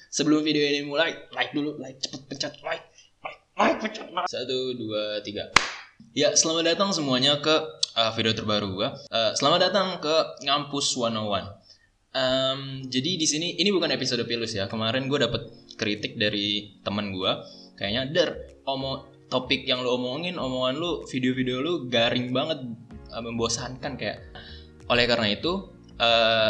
Sebelum video ini mulai, like dulu, cepet pencet like, pencet like. 1, 2, 3. Ya, selamat datang semuanya ke video terbaru gua. Selamat datang ke Ngampus 101. Jadi di sini ini bukan episode pilus ya. Kemarin gue dapet kritik dari teman gue. Kayaknya topik yang lu omongin, omongan lu, video-video lu garing banget, membosankan kayak. Oleh karena itu,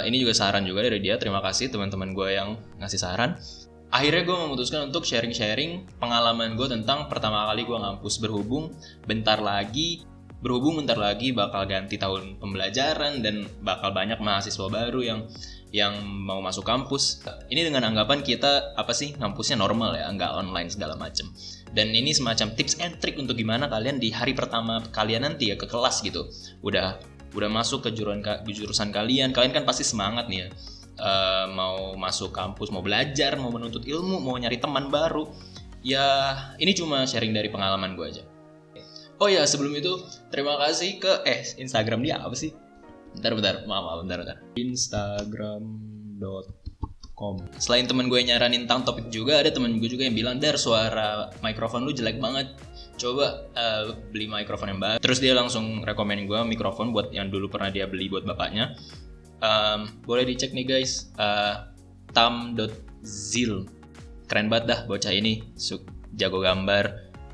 ini juga saran juga dari dia. Terima kasih teman-teman gue yang ngasih saran. Akhirnya gue memutuskan untuk sharing-sharing pengalaman gue tentang pertama kali gue ngampus. Berhubung bentar lagi bakal ganti tahun pembelajaran dan bakal banyak mahasiswa baru yang mau masuk kampus. Ini dengan anggapan kita ngampusnya normal ya, nggak online segala macem. Dan ini semacam tips and trick untuk gimana kalian di hari pertama kalian nanti ya ke kelas gitu. Udah masuk ke jurusan kalian kan pasti semangat nih ya. Mau masuk kampus, mau belajar, mau menuntut ilmu, mau nyari teman baru. Ya ini cuma sharing dari pengalaman gue aja. Oh ya, sebelum itu terima kasih ke Instagram dia apa sih? Bentar. Instagram.com. Selain teman gue nyaranin tentang topik juga, ada teman gue juga yang bilang, "Dar, suara mikrofon lu jelek banget. Coba beli mikrofon yang baru." Terus dia langsung rekomen gue mikrofon buat yang dulu pernah dia beli buat bapaknya. Boleh dicek nih guys, tam.zil. Keren banget dah bocah ini, jago gambar,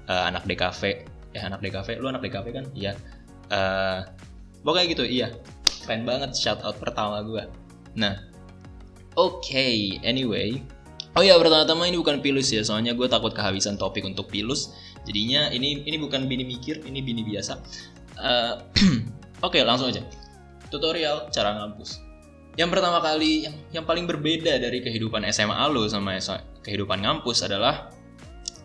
anak DKV. Anak DKV, lu anak DKV kan? Iya. Pokoknya gitu, iya. Keren banget, shout out pertama gue. Nah, oke, anyway. Oh iya, pertama-tama ini bukan pilus ya, soalnya gue takut kehabisan topik untuk pilus. Jadinya ini bukan bini mikir, ini bini biasa. Oke, langsung aja. Tutorial cara ngampus. Yang pertama kali, yang paling berbeda dari kehidupan SMA lu sama kehidupan ngampus adalah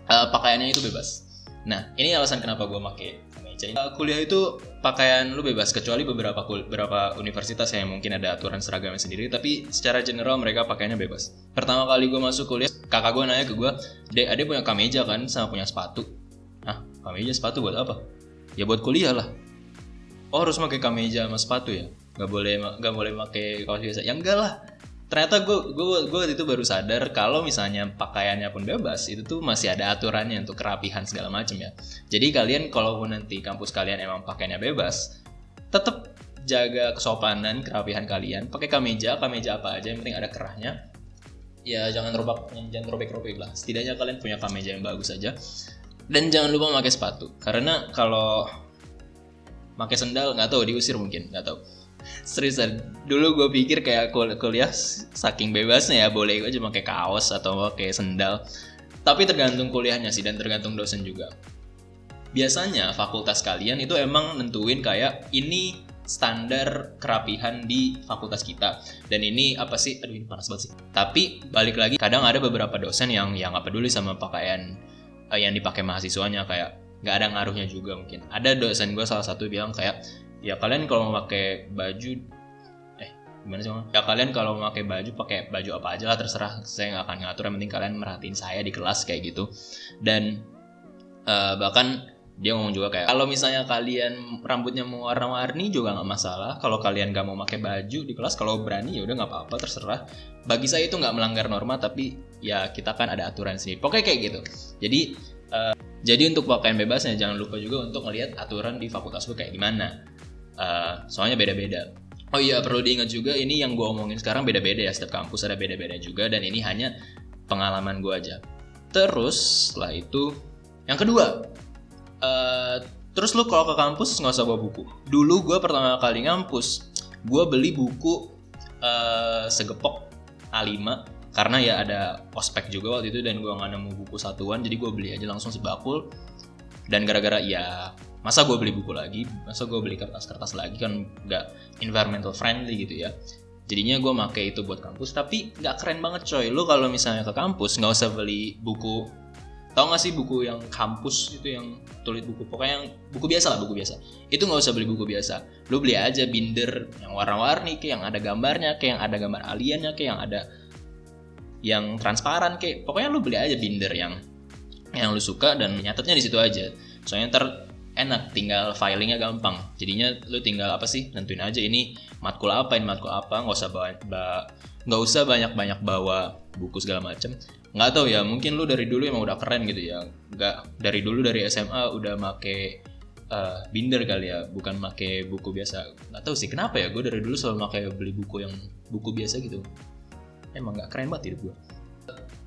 pakaiannya itu bebas. Nah, ini alasan kenapa gue pakai kemeja ini. Kuliah itu pakaian lu bebas, kecuali beberapa universitas yang mungkin ada aturan seragamnya sendiri, tapi secara general mereka pakaiannya bebas. Pertama kali gue masuk kuliah, kakak gue nanya ke gue, "Dek, Ade punya kemeja kan sama punya sepatu?" "Hah, kemeja sepatu buat apa?" "Ya buat kuliah lah." "Oh, harus pakai kemeja sama sepatu ya? Gak boleh pakai kaos biasa?" "Ya enggak lah." Ternyata gue itu baru sadar kalau misalnya pakaiannya pun bebas, itu tuh masih ada aturannya untuk kerapihan segala macam ya. Jadi kalian kalaupun nanti kampus kalian emang pakaiannya bebas, tetap jaga kesopanan, kerapihan kalian. Pakai kemeja apa aja, yang penting ada kerahnya. Ya jangan robek-robek lah. Setidaknya kalian punya kemeja yang bagus aja. Dan jangan lupa pakai sepatu, karena kalau pakai sendal nggak tahu, diusir mungkin, nggak tahu. Seriusan, dulu gue pikir kayak kuliah saking bebasnya ya, boleh aja pakai kaos atau pakai sendal. Tapi tergantung kuliahnya sih dan tergantung dosen juga. Biasanya fakultas kalian itu emang nentuin kayak ini standar kerapihan di fakultas kita. Dan ini apa sih? Aduh, ini panas banget sih. Tapi balik lagi, kadang ada beberapa dosen yang nggak peduli sama pakaian yang dipakai mahasiswanya, kayak nggak ada ngaruhnya juga mungkin. Ada dosen gue salah satu bilang kayak, "Ya kalian kalau mau pakai baju gimana sih? Ya kalian kalau mau pakai baju apa aja lah, terserah, saya nggak akan ngatur, yang penting kalian merhatiin saya di kelas," kayak gitu. Dan bahkan dia ngomong juga kayak, kalau misalnya kalian rambutnya mau warna-warni juga nggak masalah. Kalau kalian nggak mau pakai baju di kelas, kalau berani ya udah nggak apa-apa, terserah. Bagi saya itu nggak melanggar norma, tapi ya kita kan ada aturan sendiri. Pokoknya kayak gitu. Jadi untuk pakaian bebasnya jangan lupa juga untuk ngelihat aturan di fakultas lu kayak gimana. Soalnya beda-beda. Oh iya, perlu diingat juga, ini yang gue omongin sekarang beda-beda ya, setiap kampus ada beda-beda juga, dan ini hanya pengalaman gue aja. Terus setelah itu, yang kedua, terus lu kalau ke kampus nggak usah bawa buku. Dulu gue pertama kali ngampus, gue beli buku segepok A5, karena ya ada ospek juga waktu itu dan gue nggak nemu buku satuan, jadi gue beli aja langsung sebakul. Dan gara-gara ya, masa gue beli buku lagi, masa gue beli kertas-kertas lagi, kan gak environmental friendly gitu ya. Jadinya gue pakai itu buat kampus, tapi gak keren banget coy. Lu kalau misalnya ke kampus gak usah beli buku, tau gak sih buku yang kampus gitu, yang tulis buku, pokoknya yang buku biasa lah, buku biasa. Itu gak usah beli buku biasa. Lu beli aja binder yang warna-warni, kayak yang ada gambarnya, kayak yang ada gambar aliennya, kayak yang ada yang transparan, kayak pokoknya lu beli aja binder yang lu suka dan nyatetnya di situ aja. Soalnya ntar enak, tinggal filingnya gampang. Jadinya lu tinggal nentuin aja ini matkul apa, nggak usah banyak-banyak bawa buku segala macem. Nggak tahu ya, mungkin lu dari dulu emang udah keren gitu ya, nggak dari dulu dari SMA udah make binder kali ya, bukan make buku biasa. Nggak tahu sih kenapa ya, gue dari dulu selalu make beli buku biasa gitu. Emang nggak keren banget hidup gue.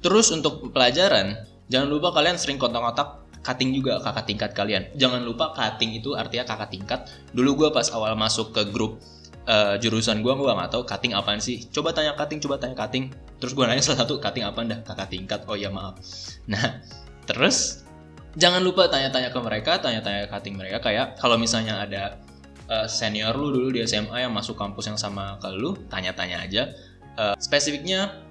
Terus untuk pelajaran, jangan lupa kalian sering kontak-kontak cutting juga kakak tingkat kalian. Jangan lupa cutting itu artinya kakak tingkat. Dulu gue pas awal masuk ke grup jurusan gue nggak tahu cutting apaan sih. Coba tanya cutting. Terus gue nanya salah satu, cutting apaan dah? Kakak tingkat. Oh ya maaf. Nah, terus jangan lupa tanya-tanya ke mereka, tanya-tanya cutting mereka. Kayak kalau misalnya ada senior lu dulu di SMA yang masuk kampus yang sama ke lu, tanya-tanya aja. Spesifiknya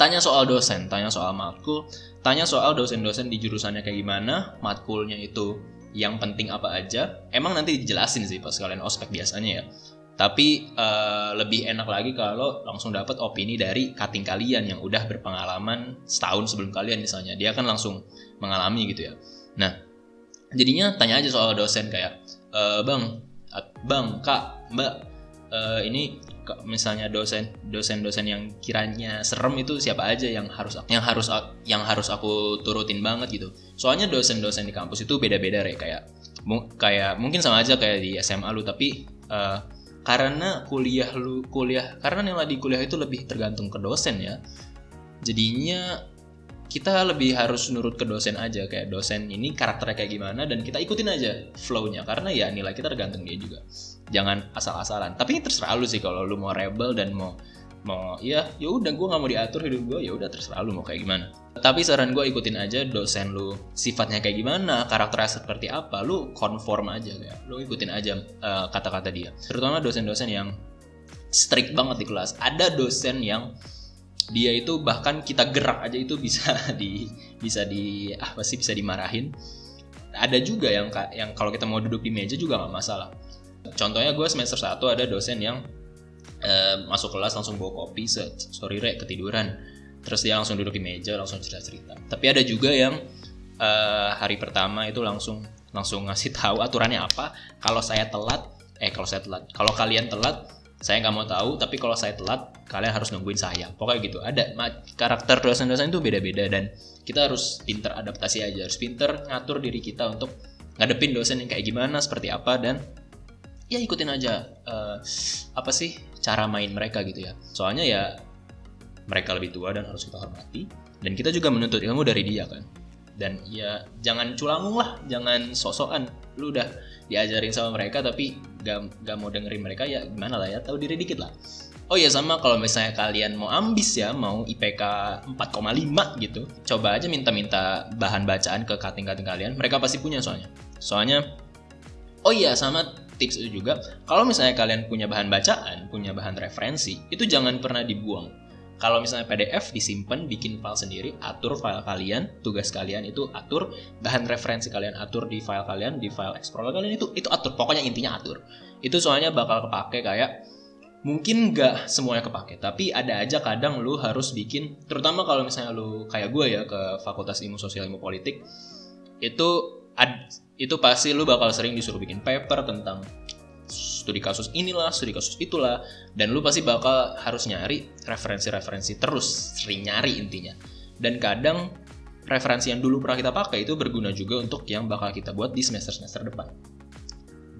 tanya soal dosen, tanya soal matkul, tanya soal dosen-dosen di jurusannya kayak gimana, matkulnya itu yang penting apa aja. Emang nanti dijelasin sih pas kalian ospek biasanya ya. Tapi lebih enak lagi kalau langsung dapat opini dari cutting kalian yang udah berpengalaman setahun sebelum kalian misalnya. Dia kan langsung mengalami gitu ya. Nah, jadinya tanya aja soal dosen kayak, bang, kak, mbak, ini misalnya dosen yang kiranya serem itu siapa aja yang harus aku turutin banget gitu. Soalnya dosen-dosen di kampus itu beda-beda kayak mungkin sama aja kayak di SMA lu, tapi karena karena nilai di kuliah itu lebih tergantung ke dosen ya. Jadinya kita lebih harus nurut ke dosen aja, kayak dosen ini karakternya kayak gimana dan kita ikutin aja flow-nya, karena ya nilai kita tergantung dia juga. Jangan asal-asalan. Tapi ini terserah lu sih, kalau lu mau rebel dan mau ya udah gue nggak mau diatur hidup gue, ya udah terserah lu mau kayak gimana. Tapi saran gue ikutin aja dosen lu sifatnya kayak gimana, karakternya seperti apa, lu konform aja kayak lu ikutin aja kata-kata dia. Terutama dosen-dosen yang strict banget di kelas. Ada dosen yang dia itu bahkan kita gerak aja itu bisa dimarahin. Ada juga yang kalau kita mau duduk di meja juga nggak masalah. Contohnya gue semester 1 ada dosen yang masuk kelas langsung bawa kopi, sorry rek ketiduran, terus dia langsung duduk di meja langsung cerita. Tapi ada juga yang hari pertama itu langsung ngasih tahu aturannya apa. Kalau kalian telat saya nggak mau tahu, tapi kalau saya telat kalian harus nungguin saya. Pokoknya gitu. Ada karakter dosen-dosen itu beda-beda dan kita harus pinter adaptasi aja, harus pinter ngatur diri kita untuk ngadepin dosen yang kayak gimana, seperti apa, dan ya ikutin aja cara main mereka gitu ya. Soalnya ya mereka lebih tua dan harus kita hormati, dan kita juga menuntut ilmu dari dia kan. Dan ya jangan culangung lah, jangan sok-sokan. Lu udah diajarin sama mereka tapi gak mau dengerin mereka, ya gimana lah ya, tahu diri dikit lah. Oh ya, sama kalau misalnya kalian mau ambis ya, mau IPK 4,5 gitu, coba aja minta bahan bacaan ke cutting-cutting kalian. Mereka pasti punya soalnya. Oh iya, sama tips itu juga, kalau misalnya kalian punya bahan bacaan, punya bahan referensi, itu jangan pernah dibuang. Kalau misalnya PDF disimpan, bikin file sendiri, atur file kalian, tugas kalian itu atur, bahan referensi kalian atur di file kalian, di file Explorer kalian itu atur, pokoknya intinya atur. Itu soalnya bakal kepake, kayak mungkin gak semuanya kepake, tapi ada aja kadang lu harus bikin, terutama kalau misalnya lu kayak gue ya ke Fakultas Ilmu Sosial Ilmu Politik, itu pasti lu bakal sering disuruh bikin paper tentang studi kasus inilah, studi kasus itulah, dan lu pasti bakal harus nyari referensi-referensi, terus sering nyari intinya. Dan kadang referensi yang dulu pernah kita pakai itu berguna juga untuk yang bakal kita buat di semester-semester depan.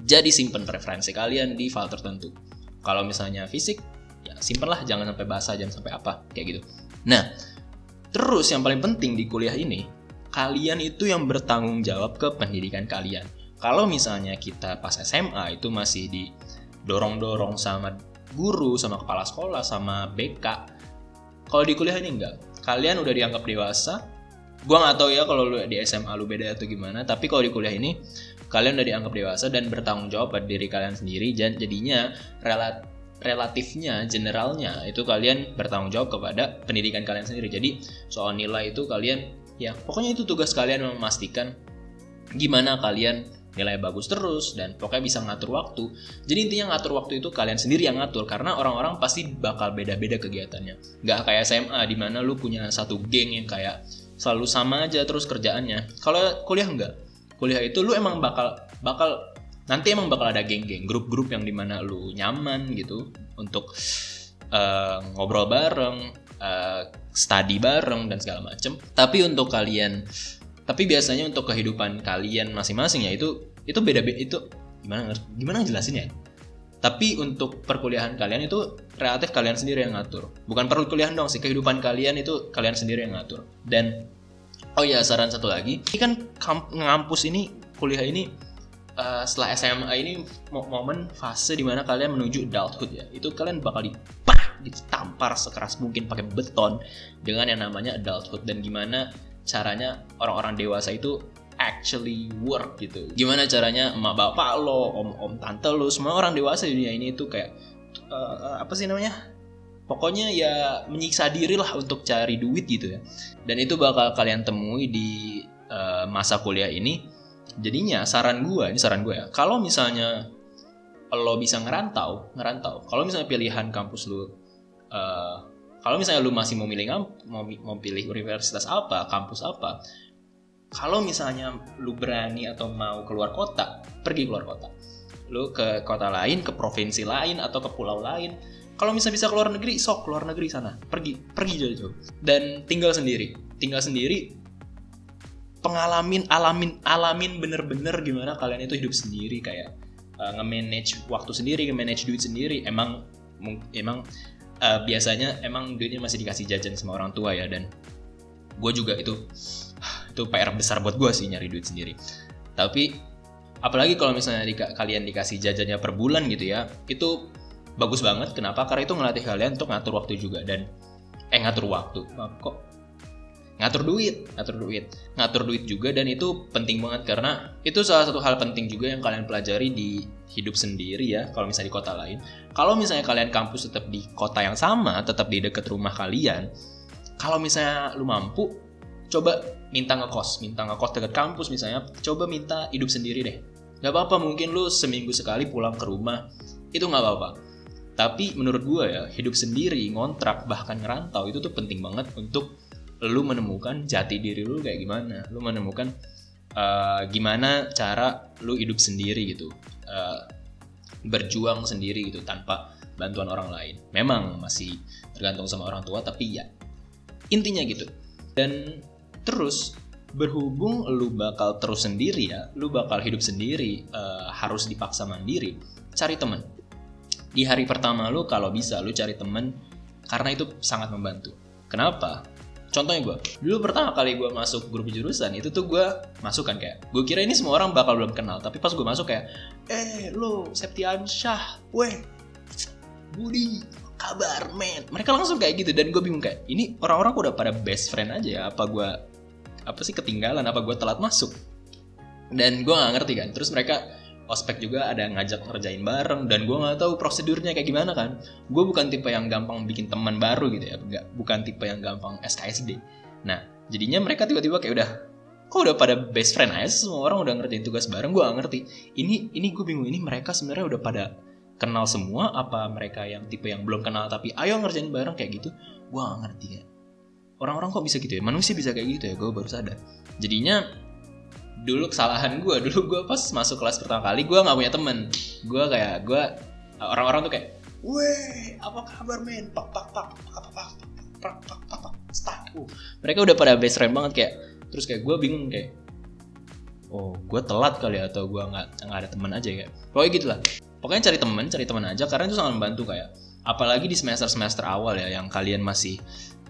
Jadi simpen referensi kalian di file tertentu. Kalau misalnya fisik, ya simpenlah, jangan sampai basah, jangan sampai apa, kayak gitu. Nah, terus yang paling penting di kuliah ini, kalian itu yang bertanggung jawab ke pendidikan kalian. Kalau misalnya kita pas SMA itu masih didorong-dorong sama guru, sama kepala sekolah, sama BK. Kalau di kuliah ini enggak. Kalian udah dianggap dewasa. Gua nggak tahu ya kalau lu di SMA lu beda atau gimana. Tapi kalau di kuliah ini kalian udah dianggap dewasa dan bertanggung jawab pada diri kalian sendiri. Dan jadinya relatifnya, generalnya itu kalian bertanggung jawab kepada pendidikan kalian sendiri. Jadi soal nilai itu kalian, ya pokoknya itu tugas kalian memastikan gimana kalian nilai bagus terus, dan pokoknya bisa ngatur waktu. Jadi intinya ngatur waktu itu kalian sendiri yang ngatur, karena orang-orang pasti bakal beda-beda kegiatannya. Gak kayak SMA di mana lu punya satu geng yang kayak selalu sama aja terus kerjaannya. Kalau kuliah enggak. Kuliah itu lu emang bakal nanti emang bakal ada geng-geng, grup-grup yang dimana lu nyaman gitu untuk ngobrol bareng, study bareng dan segala macem. Tapi biasanya untuk kehidupan kalian masing-masing ya itu beda-beda. Itu gimana jelasinnya? Tapi untuk perkuliahan kalian itu relatif kalian sendiri yang ngatur. Bukan perkuliahan dong sih, kehidupan kalian itu kalian sendiri yang ngatur. Dan oh ya, saran satu lagi, ini kan ngampus ini, kuliah ini setelah SMA ini momen fase dimana kalian menuju adulthood ya. Itu kalian bakal ditampar sekeras mungkin pakai beton dengan yang namanya adulthood, dan gimana caranya orang-orang dewasa itu actually work gitu. Gimana caranya emak bapak lo, om tante lo, semua orang dewasa di dunia ini itu kayak apa sih namanya? Pokoknya ya menyiksa diri lah untuk cari duit gitu ya. Dan itu bakal kalian temui di masa kuliah ini. Jadinya saran gue ya, kalau misalnya lo bisa ngerantau. Kalau misalnya pilihan kampus lo, kalau misalnya lo masih mau pilih universitas apa, kampus apa. Kalau misalnya lu berani atau mau keluar kota, pergi keluar kota. Lu ke kota lain, ke provinsi lain, atau ke pulau lain. Kalau bisa keluar negeri, sok keluar negeri sana. Pergi jauh-jauh. Dan tinggal sendiri. Alamin bener-bener gimana kalian itu hidup sendiri. Kayak nge-manage waktu sendiri, nge-manage duit sendiri. Emang biasanya emang duitnya masih dikasih jajan sama orang tua ya. Dan gue juga itu PR besar buat gue sih, nyari duit sendiri. Tapi apalagi kalau misalnya kalian dikasih jajannya per bulan gitu ya, itu bagus banget. Kenapa? Karena itu ngelatih kalian untuk ngatur waktu juga. Dan ngatur duit juga. Dan itu penting banget karena itu salah satu hal penting juga yang kalian pelajari di hidup sendiri ya. Kalau misalnya di kota lain, kalau misalnya kalian kampus tetap di kota yang sama, tetap di dekat rumah kalian, kalau misalnya lu mampu, coba minta ngekos dekat kampus misalnya. Coba minta hidup sendiri deh. Gak apa-apa, mungkin lu seminggu sekali pulang ke rumah, itu gak apa-apa. Tapi menurut gue ya, hidup sendiri, ngontrak, bahkan ngerantau, itu tuh penting banget untuk lu menemukan jati diri lu kayak gimana. Lu menemukan gimana cara lu hidup sendiri gitu, berjuang sendiri gitu tanpa bantuan orang lain. Memang masih tergantung sama orang tua, tapi ya intinya gitu. Dan terus berhubung lu bakal terus sendiri ya, lu bakal hidup sendiri, harus dipaksa mandiri, cari teman. Di hari pertama lu kalau bisa lu cari teman, karena itu sangat membantu. Kenapa? Contohnya gue, dulu pertama kali gue masuk grup jurusan, itu tuh gue masuk kan kayak, gue kira ini semua orang bakal belum kenal. Tapi pas gue masuk kayak, lu Septiansyah, weh Budi, kabar men. Mereka langsung kayak gitu. Dan gue bingung kayak, ini orang-orang udah pada best friend aja ya, apa sih ketinggalan, apa gue telat masuk. Dan gue gak ngerti kan. Terus mereka ospek juga ada ngajak ngerjain bareng, dan gue nggak tahu prosedurnya kayak gimana kan. Gue bukan tipe yang gampang bikin teman baru gitu ya, bukan tipe yang gampang SKSD. Nah jadinya mereka tiba-tiba kayak udah pada best friend aja, semua orang udah ngerjain tugas bareng. Gue nggak ngerti, ini gue bingung, ini mereka sebenarnya udah pada kenal semua, apa mereka yang tipe yang belum kenal tapi ayo ngerjain bareng kayak gitu. Gue nggak ngerti ya, orang-orang kok bisa gitu ya, manusia bisa kayak gitu ya. Gue baru sadar. Jadinya dulu kesalahan gue pas masuk kelas pertama kali, gue nggak punya temen. Orang-orang tuh kayak, weh apa kabar men, pak mereka udah pada best friend banget kayak. Terus kayak gue bingung kayak, oh gue telat kali atau gue nggak ada teman aja kayak. Pokoknya gitulah, pokoknya cari teman aja, karena itu sangat membantu kayak. Apalagi di semester awal ya, yang kalian masih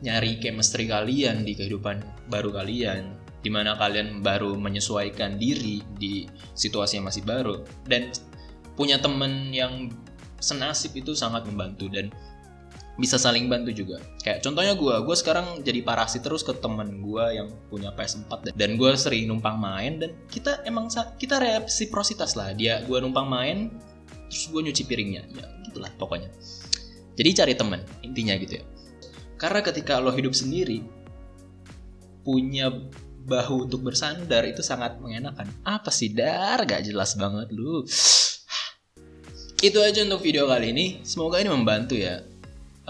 nyari chemistry kalian di kehidupan baru kalian, dimana kalian baru menyesuaikan diri di situasi yang masih baru. Dan punya temen yang senasib itu sangat membantu dan bisa saling bantu juga. Kayak contohnya gue sekarang jadi parasit terus ke temen gue yang punya PS4, dan gue sering numpang main, dan kita resiprositas lah. Gue numpang main, terus gue nyuci piringnya, ya gitulah pokoknya. Jadi cari temen, intinya gitu ya. Karena ketika lo hidup sendiri, punya bahu untuk bersandar itu sangat mengenakan. Apa sih Dar? Gak jelas banget lu. Itu aja untuk video kali ini. Semoga ini membantu ya.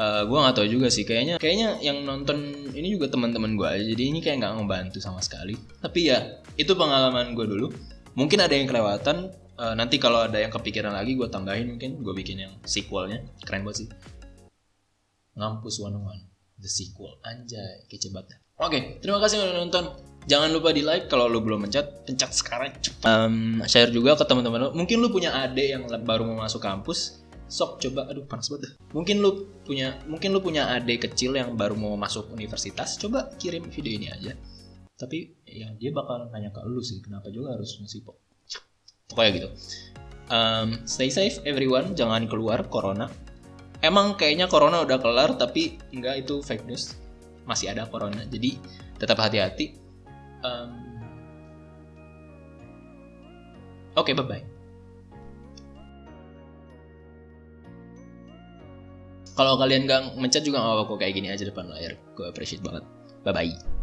Gue gak tahu juga sih. Kayaknya yang nonton ini juga teman-teman gue aja. Jadi ini kayak gak ngebantu sama sekali. Tapi ya itu pengalaman gue dulu. Mungkin ada yang kelewatan. Nanti kalau ada yang kepikiran lagi gue tambahin. Mungkin gue bikin yang sequelnya. Keren banget sih. Ngampus 101. The Sequel. Anjay, kece banget. Oke, terima kasih udah nonton. Jangan lupa di like kalau lu belum pencet sekarang cepat. Share juga ke teman-teman lu. Mungkin lu punya adik yang baru mau masuk kampus. Sok coba, aduh panas banget. Mungkin lu punya adik kecil yang baru mau masuk universitas. Coba kirim video ini aja. Tapi ya dia bakal nanya ke lu sih, kenapa juga harus ngasih pokoknya gitu. Stay safe everyone, jangan keluar corona. Emang kayaknya corona udah kelar, tapi enggak, itu fake news. Masih ada corona, jadi tetap hati-hati. Oke, bye-bye. Kalau kalian gak mencet juga gak apa-apa kok, kayak gini aja depan layar. Gue appreciate banget. Bye-bye.